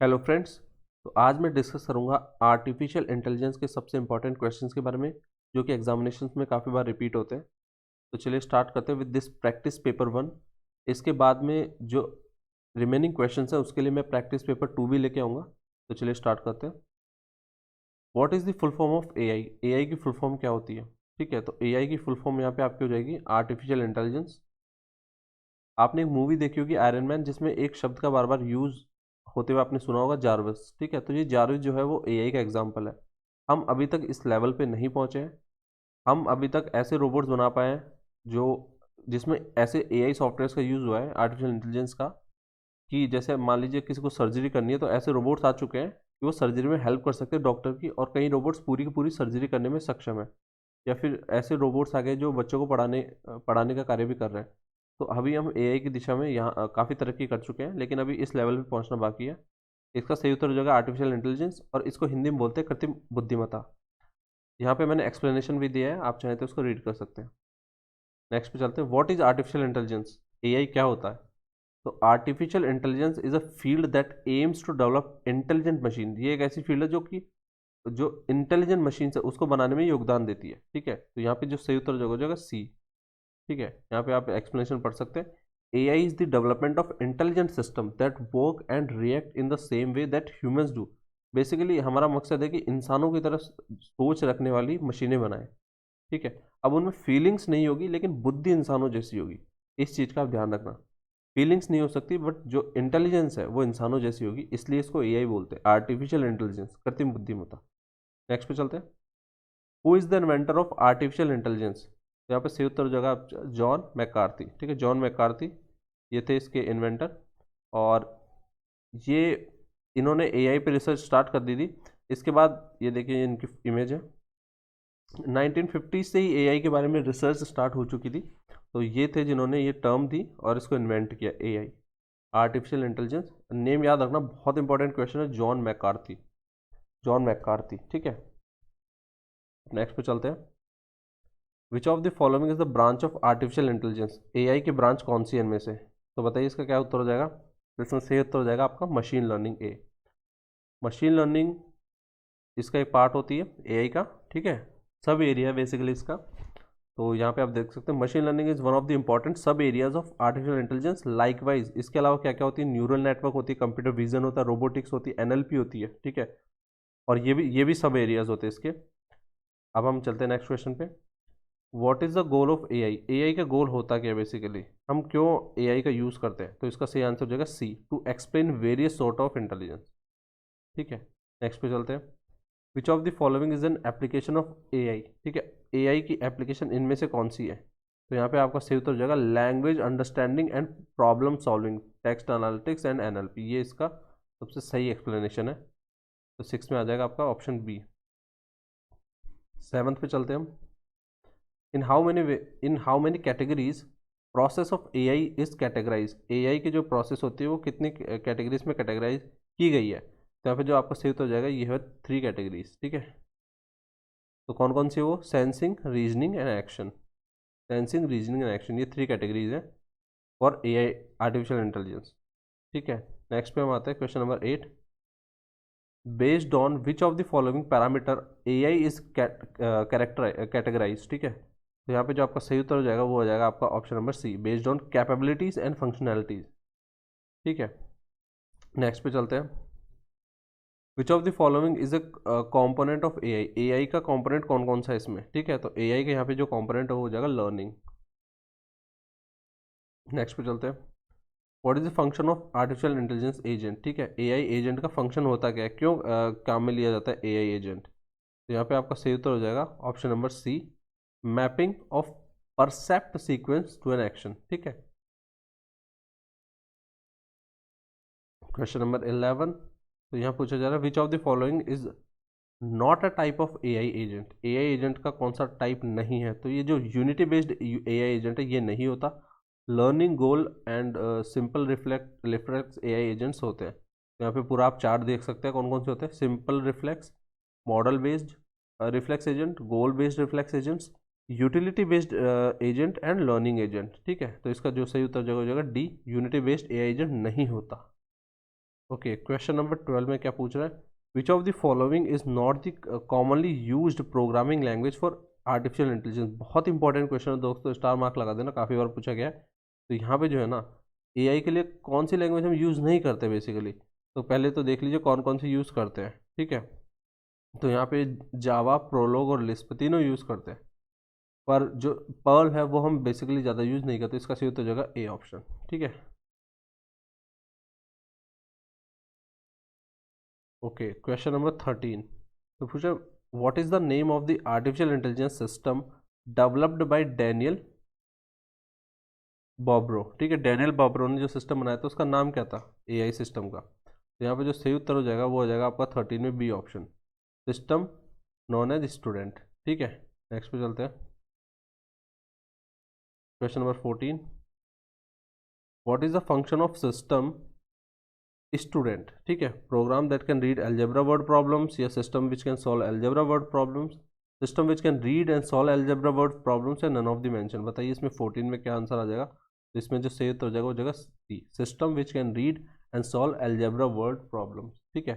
Hello friends. तो आज मैं डिस्कस करूंगा आर्टिफिशियल इंटेलिजेंस के सबसे इंपॉर्टेंट क्वेश्चंस के बारे में, जो कि एग्जामिनेशंस में काफ़ी बार रिपीट होते हैं। तो चलिए स्टार्ट करते हैं विद दिस प्रैक्टिस पेपर 1। इसके बाद में जो रिमेनिंग क्वेश्चंस हैं उसके लिए मैं प्रैक्टिस पेपर 2 भी लेके आऊँगा। तो चलिए स्टार्ट करते हैं। What is the full form of AI? AI की फुल फॉर्म क्या होती है? ठीक है, तो एआई की फुल फॉर्म यहाँ पे आपकी हो जाएगी आर्टिफिशियल इंटेलिजेंस। आपने एक मूवी देखी होगी आयरन मैन, जिसमें एक शब्द का बार बार यूज होते हुए आपने सुना होगा, जारविस। ठीक है, तो ये जारविस जो है वो एआई का एग्जाम्पल है। हम अभी तक इस लेवल पे नहीं पहुंचे हैं। हम अभी तक ऐसे रोबोट्स बना पाए हैं जो जिसमें ऐसे एआई सॉफ्टवेयर का यूज़ हुआ है आर्टिफिशियल इंटेलिजेंस का, कि जैसे मान लीजिए किसी को सर्जरी करनी है तो ऐसे रोबोट्स आ चुके हैं कि वो सर्जरी में हेल्प कर सकते हैं डॉक्टर की, और कई रोबोट्स पूरी की पूरी सर्जरी करने में सक्षम है। या फिर ऐसे रोबोट्स आ गए जो बच्चों को पढ़ाने पढ़ाने का कार्य भी कर रहे हैं। तो अभी हम एआई की दिशा में यहाँ काफ़ी तरक्की कर चुके हैं, लेकिन अभी इस लेवल पे पहुँचना बाकी है। इसका सही उत्तर हो जाएगा आर्टिफिशियल इंटेलिजेंस, और इसको हिंदी में बोलते हैं कृत्रिम बुद्धिमत्ता। यहाँ पे मैंने एक्सप्लेनेशन भी दिया है, आप चाहें तो उसको रीड कर सकते हैं। नेक्स्ट पे चलते हैं। What is artificial intelligence? AI क्या होता है? तो artificial intelligence is a field that aims to develop intelligent machine. ये एक ऐसी फील्ड है जो इंटेलिजेंट मशीन है उसको बनाने में योगदान देती है। ठीक है, तो यहाँ पे जो सही उत्तर हो जाएगा सी। ठीक है, यहाँ पे आप एक्सप्लेनेशन पढ़ सकते हैं। AI is the development of intelligent system that work and react in the same way that humans do. Basically हमारा मकसद है कि इंसानों की तरह सोच रखने वाली मशीनें बनाएं। ठीक है, अब उनमें फीलिंग्स नहीं होगी, लेकिन बुद्धि इंसानों जैसी होगी। इस चीज़ का आप ध्यान रखना। फीलिंग्स नहीं हो सकती, बट जो इंटेलिजेंस है वो इंसानों जैसी होगी, इसलिए इसको AI बोलते हैं, आर्टिफिशियल इंटेलिजेंस, कृत्रिम बुद्धिमत्ता। नेक्स्ट पे चलते हैं। Who is the inventor of artificial intelligence? यहाँ पे सही उत्तर हो जाएगा जॉन मैकार्थी। ठीक है, जॉन मैकार्थी ये थे इसके इन्वेंटर। और ये इन्होंने एआई पे रिसर्च स्टार्ट कर दी थी। इसके बाद ये देखिए इनकी इमेज है। 1950 से ही एआई के बारे में रिसर्च स्टार्ट हो चुकी थी। तो ये थे जिन्होंने ये टर्म दी और इसको इन्वेंट किया, एआई, आर्टिफिशियल इंटेलिजेंस। नेम याद रखना, बहुत इंपॉर्टेंट क्वेश्चन है, जॉन मैकार्थी। John McCarthy. ठीक है, नेक्स्ट पे चलते हैं। Which of the following is the branch of artificial intelligence? AI की ब्रांच कौन सी है इनमें से? तो बताइए इसका क्या उत्तर हो जाएगा। तो इसमें सही उत्तर हो जाएगा आपका मशीन लर्निंग, ए। मशीन लर्निंग इसका एक पार्ट होती है एआई का। ठीक है, सब एरिया बेसिकली इसका। तो यहाँ पे आप देख सकते हैं machine learning is one of the important sub areas of artificial intelligence. Likewise इसके अलावा क्या क्या होती है? न्यूरल नेटवर्क होती है, कंप्यूटर विजन होता है, रोबोटिक्स होती है, एनएलपी होती है। ठीक है, और ये भी सब एरियाज होते हैं इसके। अब हम चलते हैं नेक्स्ट क्वेश्चन पे। What is the goal of AI? AI का गोल होता क्या है बेसिकली? हम क्यों एआई का यूज करते हैं? तो इसका सही आंसर हो जाएगा C, to explain various sort of intelligence. ठीक है, नेक्स्ट पे चलते हैं। Which of the following is an application of AI? ठीक है, एआई की एप्लीकेशन इनमें से कौन सी है? तो यहाँ पे आपका सही उत्तर हो जाएगा language understanding and problem solving, text analytics and NLP. ये इसका सबसे सही एक्सप्लेनेशन है। तो 6 में आ जाएगा आपका ऑप्शन बी। 7th पे चलते हैं हम। In how many categories process of AI is categorize? AI की जो प्रोसेस होती है वो कितनी कैटेगरीज में कैटेगराइज की गई है? तो यहाँ पे जो आपका सही उत्तर हो जाएगा ये है 3 कैटेगरीज। ठीक है, तो कौन कौन सी वो? Sensing, reasoning and action. Sensing, reasoning and action, ये 3 कैटेगरीज है फॉर एआई, आर्टिफिशियल इंटेलिजेंस। ठीक है, नेक्स्ट पे हम आते हैं question number 8। Based on which of the following parameter AI is categorize? ठीक है, तो यहाँ पे जो आपका सही उत्तर हो जाएगा वो हो जाएगा आपका option number C, based on capabilities and functionalities. ठीक है, नेक्स्ट पे चलते हैं। Which of the following is a component of AI? AI का कॉम्पोनेंट कौन कौन सा है इसमें? ठीक है, तो एआई के यहाँ पे जो कॉम्पोनेंट है वो हो जाएगा लर्निंग। नेक्स्ट पे चलते हैं। What is the function of artificial intelligence agent? ठीक है, एआई एजेंट का फंक्शन होता क्या है, क्यों काम में लिया जाता है एआई एजेंट? तो यहाँ पे आपका सही उत्तर हो जाएगा option number C, mapping of percept sequence to an action. ठीक है, क्वेश्चन नंबर 11। तो यहाँ पूछा जा रहा है which of the following is not a type of AI agent? AI agent का कौन सा टाइप नहीं है? तो ये जो यूनिटी बेस्ड एआई एजेंट है ये नहीं होता। Learning, goal and simple reflex AI agents होते हैं। तो यहाँ पे पूरा आप चार्ट देख सकते हैं कौन कौन से होते हैं। Simple reflex, model based reflex agent, goal based reflex agents, utility based agent and learning agent. ठीक है, तो इसका जो सही उत्तर हो जाएगा D, unity based AI agent नहीं होता। ओके, क्वेश्चन नंबर 12 में क्या पूछ रहा है, which of the following is not the commonly used programming language for artificial intelligence. बहुत इंपॉर्टेंट क्वेश्चन है दोस्तों, स्टार मार्क लगा देना, काफ़ी बार पूछा गया है। तो यहाँ पे जो है ना, एआई के लिए कौन सी लैंग्वेज हम यूज़ नहीं करते बेसिकली, तो पहले तो देख लीजिए कौन कौन सी यूज़ करते हैं। ठीक है, तो यहाँ पे जावा, प्रोलोग और लिस्प तीनों यूज़ करते हैं, पर जो पर्ल है वो हम बेसिकली ज़्यादा यूज़ नहीं करते। इसका सही उत्तर हो जाएगा ए ऑप्शन। ठीक है, ओके, क्वेश्चन नंबर 13 तो पूछा, what is the name of the artificial intelligence system developed by Daniel Bobrow. ठीक है, डैनियल बॉब्रो ने जो सिस्टम बनाया था उसका नाम क्या था एआई सिस्टम का। तो यहाँ पे जो सही उत्तर हो जाएगा वो हो जाएगा आपका 13 में B option, system known as student. ठीक है, नेक्स्ट पे चलते हैं, question number 14, what is the function of system student. ठीक है, program that can read algebra word problems, या system which can solve algebra word problems, system which can read and solve algebra word problems, या none of the mention. बताइए इसमें 14 में क्या answer आ जाएगा। तो इसमें जो सही उत्तर हो जाएगा वो जगह C, system which can read and solve algebra word problems. ठीक है,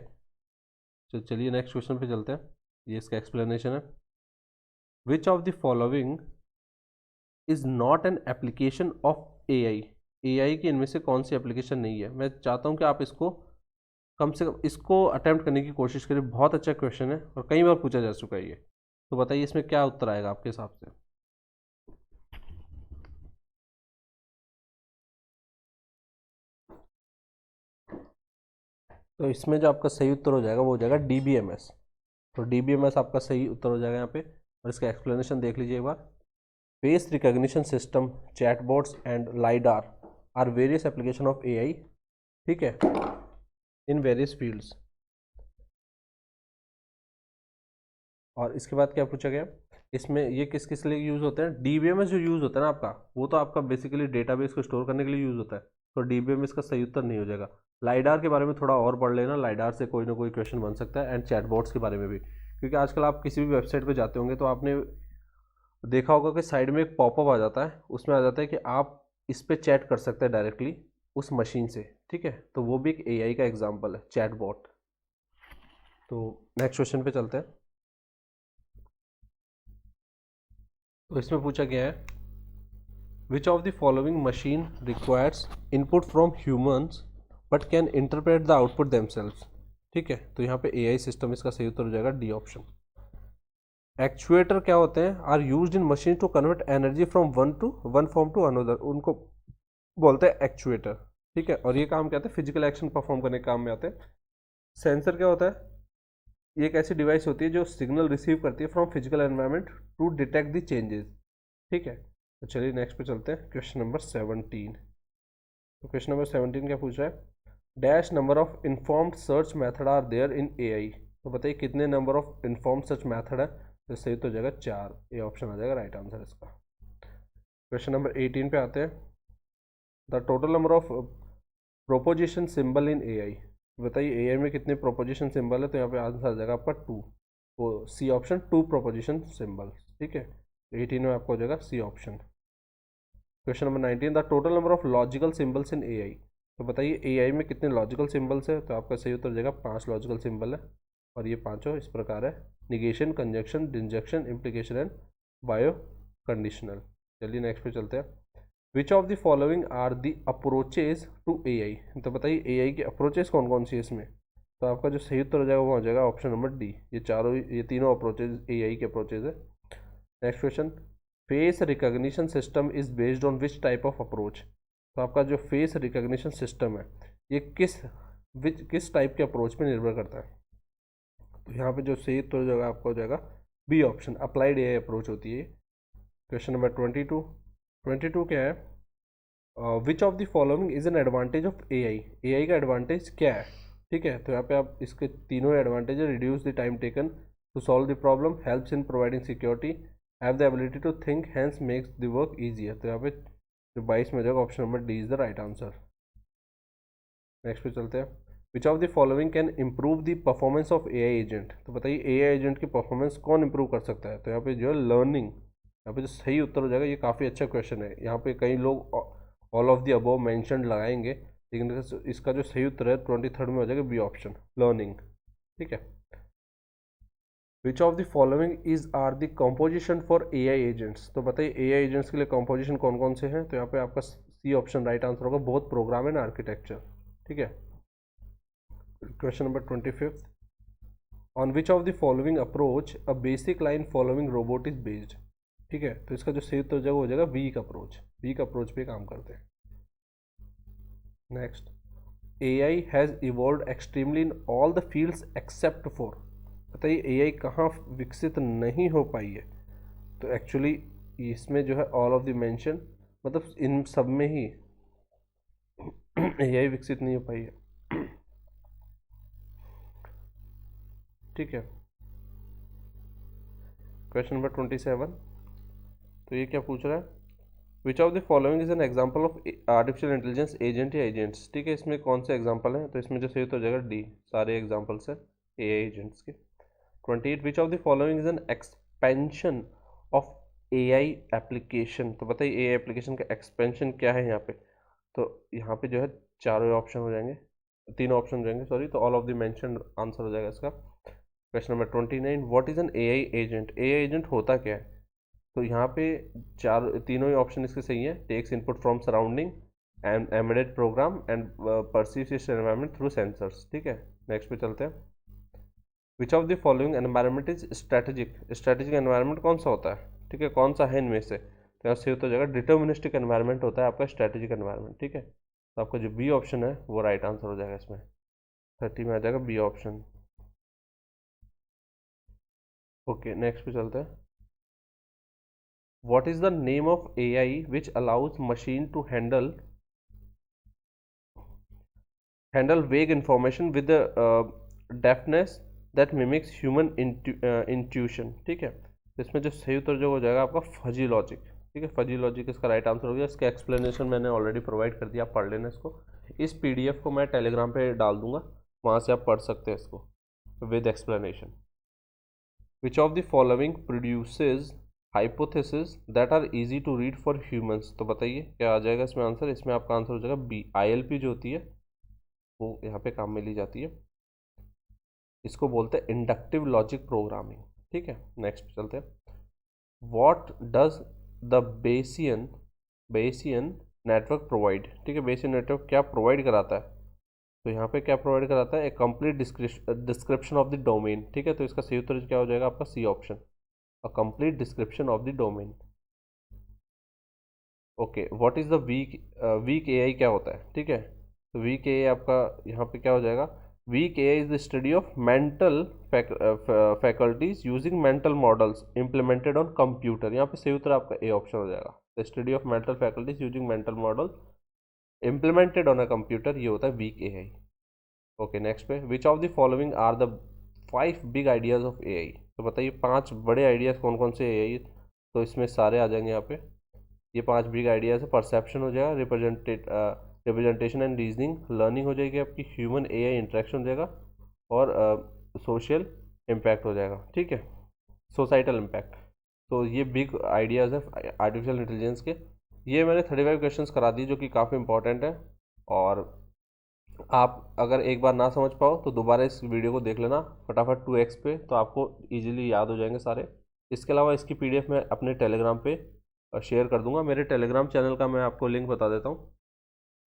तो चलिए नेक्स्ट क्वेश्चन पे चलते हैं, ये इसका एक्सप्लेनेशन है, which of the following is not an application of AI. AI की इनमें से कौन सी एप्लीकेशन नहीं है। मैं चाहता हूँ कि आप इसको कम से कम इसको अटेम्प्ट करने की कोशिश करें, बहुत अच्छा क्वेश्चन है और कई बार पूछा जा चुका है ये। तो बताइए इसमें क्या उत्तर आएगा आपके हिसाब से। तो इसमें जो आपका सही उत्तर हो जाएगा वो हो जाएगा डीबीएमएस। तो डीबीएमएस आपका सही उत्तर हो जाएगा यहाँ पे, और इसका एक्सप्लेनेशन देख लीजिए एक बार। Face recognition system, chatbots and lidar are various application of AI. ठीक है, इन वेरियस फील्ड्स। और इसके बाद क्या पूछा गया, इसमें ये किस किस लिए यूज़ होते हैं। डीबीएमएस जो यूज़ होता है ना आपका, वो तो आपका बेसिकली डेटाबेस को स्टोर करने के लिए यूज़ होता है, तो डीबीएमएस का सही उत्तर नहीं हो जाएगा। लाइडार के बारे में थोड़ा और पढ़ लेना, लाइडार से कोई ना कोई क्वेश्चन बन सकता है, एंड चैटबॉट्स के बारे में भी, क्योंकि आजकल आप किसी भी वेबसाइट पर जाते होंगे तो आपने देखा होगा कि साइड में एक पॉपअप आ जाता है, उसमें आ जाता है कि आप इस पर चैट कर सकते हैं डायरेक्टली उस मशीन से। ठीक है, तो वो भी एक एआई का एग्जाम्पल है, चैटबॉट। तो नेक्स्ट क्वेश्चन पे चलते हैं, तो इसमें पूछा गया है, which of the following machine requires input from humans but can interpret the output themselves. ठीक है, तो यहाँ पे एआई सिस्टम, इसका सही उत्तर हो जाएगा डी ऑप्शन। एक्चुएटर क्या होते हैं, are used in machine to convert energy from one form to another, उनको बोलते हैं एक्चुएटर। ठीक है, और ये काम क्या होता है, फिजिकल एक्शन परफॉर्म करने के काम में आते हैं। सेंसर क्या होता है, ये एक ऐसी डिवाइस होती है जो सिग्नल रिसीव करती है from physical environment to detect the changes. ठीक है, तो चलिए नेक्स्ट पे चलते हैं, क्वेश्चन नंबर 17। तो क्वेश्चन नंबर 17 क्या पूछ रहा है, dash number of informed search method are there in AI. तो बताइए कितने number of informed search method है। तो सही तो हो जाएगा 4, ए ऑप्शन आ जाएगा राइट आंसर इसका। क्वेश्चन नंबर 18 पे आते हैं, the total number of proposition symbol in AI. बताइए एआई में कितने प्रोपोजिशन सिंबल है। तो यहाँ पे आंसर आ जाएगा आपका 2, वो सी ऑप्शन, 2 प्रोपोजिशन सिंबल। ठीक है, 18 में आपको हो जाएगा C option. Question number 19, the total number of logical symbols in AI. तो बताइए एआई में कितने लॉजिकल सिंबल्स है। तो आपका सही उत्तर हो जाएगा 5 लॉजिकल सिंबल है, और ये पांचों इस प्रकार है, negation, conjunction, disjunction, implication and biconditional. चलिए नेक्स्ट पे चलते हैं, which of the following are the approaches to AI. तो बताइए एआई के अप्रोचेज कौन कौन सी है इसमें। तो आपका जो सही उत्तर हो जाएगा वो हो जाएगा ऑप्शन नंबर डी, ये तीनों अप्रोचेज एआई के अप्रोचेज है। Next question, face recognition system is based on which type of approach. तो आपका जो फेस रिकॉग्निशन सिस्टम है ये किस टाइप के अप्रोच पे निर्भर करता है। तो यहाँ पे जो सही उत्तर हो जाएगा आपका हो जाएगा B option, applied AI approach होती है। क्वेश्चन नंबर 22 क्या है, which of the following is an advantage of AI. AI का एडवांटेज क्या है। ठीक है, तो यहाँ पे आप इसके तीनों एडवांटेज है, reduce the time taken to solve the problem, helps in providing security, have the ability to think, hence makes the work easier. तो यहाँ पे जो 22 में जाएगा option number D is the right answer. Next पे चलते हैं, which of the following can improve the performance of AI agent. तो बताइए एआई एजेंट की परफॉर्मेंस कौन इंप्रूव कर सकता है। तो यहाँ पे जो है लर्निंग, यहाँ पे जो सही उत्तर हो जाएगा, ये काफ़ी अच्छा क्वेश्चन है। यहाँ पे कई लोग all of the above mentioned लगाएंगे, लेकिन इसका जो सही उत्तर है 23rd में हो जाएगा बी ऑप्शन, लर्निंग। ठीक है। Which of the following is are the composition for AI agents, तो बताइए AI एजेंट्स के लिए कॉम्पोजिशन कौन कौन से हैं। तो यहाँ पे आपका सी ऑप्शन राइट आंसर होगा, बोथ प्रोग्राम एंड आर्किटेक्चर। ठीक है। Question number 25, on which of the following approach a basic line following robot is based. ठीक है, तो इसका जो सही उत्तर हो जाएगा वीक अप्रोच, वीक अप्रोच पे काम करते हैं। Next, AI has evolve extremely in all the fields except for, बताइए AI कहाँ विकसित नहीं हो पाई है। तो एक्चुअली इसमें जो है ऑल ऑफ द मेंशन, मतलब इन सब में ही AI विकसित नहीं हो पाई है। ठीक है। क्वेश्चन नंबर 27, तो ये क्या पूछ रहा है, which of the following is an example of artificial intelligence agent या एजेंट्स। ठीक है, इसमें कौन से एग्जाम्पल हैं, तो इसमें जो सही हो जाएगा डी, सारे एग्जाम्पल्स हैं AI एजेंट्स के। 28, विच of the following is N expansion of AI application, तो बताइए AI एप्लीकेशन का एक्सपेंशन क्या है यहाँ पे। तो यहाँ पे जो है चारों ऑप्शन हो जाएंगे, तीनों ऑप्शन हो जाएंगे सॉरी, तो all of the mention answer हो जाएगा इसका। Question number 29, what is an AI agent, AI agent होता क्या है। तो यहाँ पे तीनों ही ऑप्शन इसके सही है, takes input from surrounding and embedded program and perceives its environment through sensors. ठीक है, नेक्स्ट पे चलते हैं। Which of the following environment is strategic, strategic environment कौन सा होता है। ठीक है, कौन सा है इनमें से, तो यहाँ सही हो जाएगा डिटर्मिनिस्टिक एनवायरनमेंट होता है आपका स्ट्रेटेजिक एनवायरनमेंट। ठीक है, तो आपका जो बी ऑप्शन है वो राइट आंसर हो जाएगा इसमें, 30 में आ जाएगा बी ऑप्शन। ओके, नेक्स्ट पे चलते हैं। What is the name of AI which allows machine to handle vague information with the deftness that mimics human intuition। ठीक है, तो इसमें जो सही उत्तर जो हो जाएगा आपका फजी लॉजिक। ठीक है, फजी लॉजिक इसका राइट आंसर हो गया। इसका एक्सप्लेनेशन मैंने ऑलरेडी प्रोवाइड कर दिया, आप पढ़ लेना इसको। इस PDF को मैं टेलीग्राम पे डाल दूंगा, वहाँ से आप पढ़ सकते हैं इसको with explanation. Which of the following produces hypothesis that are easy to read for humans, तो बताइए क्या आ जाएगा इसमें आंसर। इसमें आपका आंसर हो जाएगा बी, ILP जो होती है वो यहाँ पे काम में ली जाती है, इसको बोलते हैं इंडक्टिव लॉजिक प्रोग्रामिंग। ठीक है, नेक्स्ट चलते हैं। What does the Bayesian network provide. ठीक है, बेसियन नेटवर्क क्या प्रोवाइड कराता है, तो यहाँ पे क्या प्रोवाइड कराता है, एक complete description of the domain. ठीक है, तो इसका सही उत्तर क्या हो जाएगा आपका C option, a complete description of the domain। Okay, what is the weak AI क्या होता है। ठीक है, तो वीक AI आपका यहाँ पे क्या हो जाएगा, weak AI is the study of mental faculties using mental models implemented on computer. यहाँ पे सही उत्तर आपका ए ऑप्शन हो जाएगा, the study of mental faculties using mental model implemented on a computer, ये होता है वीक AI। ओके, नेक्स्ट पे, which of the following are the 5 big ideas of AI, तो बताइए 5 बड़े आइडियाज़ कौन कौन से AI, तो इसमें सारे आ जाएंगे यहाँ पे। ये 5 बिग आइडियाज़ है, परसेप्शन हो जाएगा, रिप्रेजेंटेशन एंड रीजनिंग, लर्निंग हो जाएगी आपकी, ह्यूमन AI इंटरेक्शन हो जाएगा, और सोशल इम्पैक्ट हो जाएगा। ठीक है, सोसाइटल इम्पैक्ट। तो ये बिग आइडियाज़ है आर्टिफिशियल इंटेलिजेंस के। ये मैंने 35 क्वेश्चंस करा दिए जो कि काफ़ी इंपॉर्टेंट है, और आप अगर एक बार ना समझ पाओ तो दोबारा इस वीडियो को देख लेना फटाफट 2x पे, तो आपको इजीली याद हो जाएंगे सारे। इसके अलावा इसकी PDF मैं अपने टेलीग्राम पे शेयर कर दूंगा, मेरे टेलीग्राम चैनल का मैं आपको लिंक बता देता हूँ,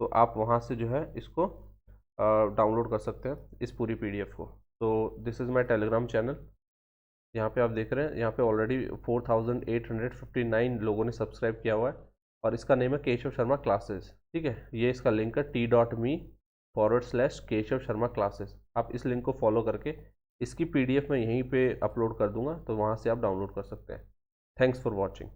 तो आप वहाँ से जो है इसको डाउनलोड कर सकते हैं इस पूरी PDF को। तो this is my Telegram channel, यहाँ पे आप देख रहे हैं, यहाँ पे ऑलरेडी 4859 लोगों ने सब्सक्राइब किया हुआ है, और इसका नेम है केशव शर्मा क्लासेस। ठीक है, ये इसका लिंक है t.me/केशव शर्मा क्लासेस। आप इस लिंक को फॉलो करके इसकी PDF मैं यहीं पे अपलोड कर दूंगा, तो वहाँ से आप डाउनलोड कर सकते हैं। Thanks for watching.